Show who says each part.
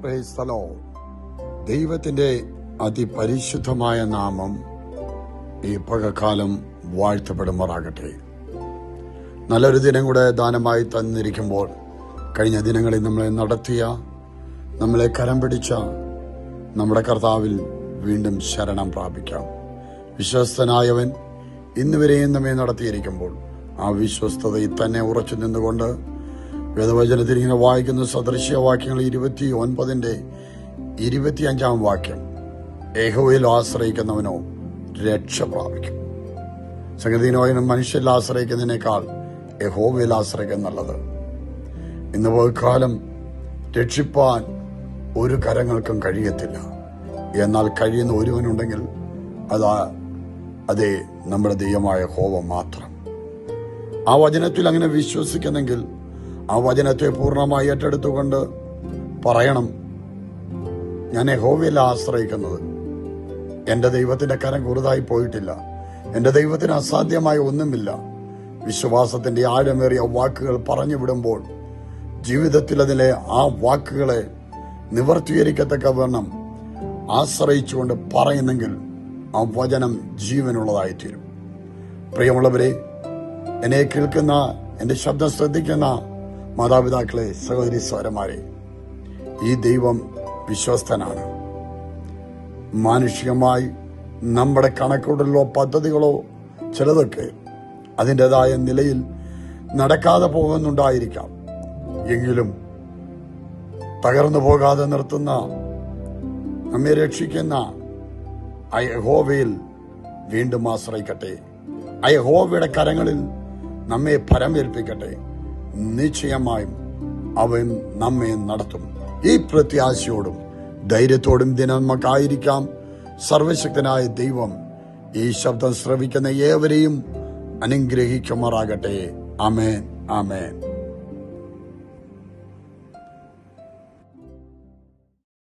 Speaker 1: Praise the Lord. ദൈവത്തിന്റെ അതിപരിശുദ്ധമായ നാമം ഈ പകൽക്കാലം വാഴ്ത്തപ്പെടുമാറാകട്ടെ. നല്ലൊരു ദിനം കൂടെ ദാനമായി തന്നിരിക്കുമ്പോൾ, കഴിഞ്ഞ ദിനങ്ങളിൽ നമ്മളെ നടത്തിയ, നമ്മളെ കരം പിടിച്ച നമ്മുടെ കർത്താവിൽ വീണ്ടും ശരണം പ്രാപിക്കാം. വിശ്വസ്തനായവൻ ഇന്നുവരെയും നമ്മെ നടത്തിയിരിക്കുമ്പോൾ ആ വിശ്വസ്തതയിൽ തന്നെ ഉറച്ചു നിന്നുകൊണ്ട് വേദവചനത്തിൽ ഇങ്ങനെ വായിക്കുന്ന സദൃശ്യവാക്യങ്ങൾ 29:25 വാക്യം, യഹോവയിൽ ആശ്രയിക്കുന്നവനോ രക്ഷ പ്രാപിക്കും. സംഗതിനോയനും മനുഷ്യരിൽ ആശ്രയിക്കുന്നതിനേക്കാൾ യഹോവയിൽ ആശ്രയിക്കാൻ നല്ലത്. ഇന്ന് പകൽക്കാലം രക്ഷിപ്പാൻ ഒരു കരങ്ങൾക്കും കഴിയത്തില്ല. എന്നാൽ കഴിയുന്ന ഒരുവനുണ്ടെങ്കിൽ അതേ നമ്മുടെ ദൈവമായ യഹോവ മാത്രം. ആ വചനത്തിൽ അങ്ങനെ വിശ്വസിക്കുന്നെങ്കിൽ ആ വചനത്തെ പൂർണ്ണമായി ഏറ്റെടുത്തുകൊണ്ട് പറയണം, ഞാൻ യഹോവയിൽ ആശ്രയിക്കുന്നത്. എന്റെ ദൈവത്തിന്റെ കരം കുറുതായി പോയിട്ടില്ല. എന്റെ ദൈവത്തിന് അസാധ്യമായ ഒന്നുമില്ല. വിശ്വാസത്തിന്റെ ആഴമേറിയ വാക്കുകൾ പറഞ്ഞു വിടുമ്പോൾ ജീവിതത്തിൽ അതിലെ ആ വാക്കുകളെ നിവർത്തീകരിക്കത്തക്കവണ്ണം ആശ്രയിച്ചുകൊണ്ട് പറയുന്നെങ്കിൽ ആ വചനം ജീവനുള്ളതായിത്തീരും. പ്രിയമുള്ളവരെ, എന്നെ കേൾക്കുന്ന, എന്റെ ശബ്ദം ശ്രദ്ധിക്കുന്ന മാതാപിതാക്കളെ, സഹോദരി സഹോദരന്മാരെ, ഈ ദൈവം വിശ്വസ്തനാണ്. മാനുഷികമായി നമ്മുടെ കണക്കുകളിലോ പദ്ധതികളോ ചിലതൊക്കെ അതിൻ്റെതായ നിലയിൽ നടക്കാതെ പോകുന്നുണ്ടായിരിക്കാം. എങ്കിലും തകർന്നു പോകാതെ നിർത്തുന്ന, നമ്മെ രക്ഷിക്കുന്ന ആ യഹോവയിൽ വീണ്ടും ആശ്രയിക്കട്ടെ. ആ യഹോവയുടെ കരങ്ങളിൽ നമ്മെ ഫലമേൽപ്പിക്കട്ടെ. നിശ്ചയമായും അവൻ നമ്മെ നടത്തും. ഈ പ്രത്യാശയോടും ധൈര്യത്തോടും ദിനം നമുക്കായിരിക്കാം. സർവശക്തനായ ദൈവം ഈ ശബ്ദം ശ്രവിക്കുന്ന ഏവരെയും അനുഗ്രഹിക്കുമാറാകട്ടെ. ആമേൻ, ആമേൻ.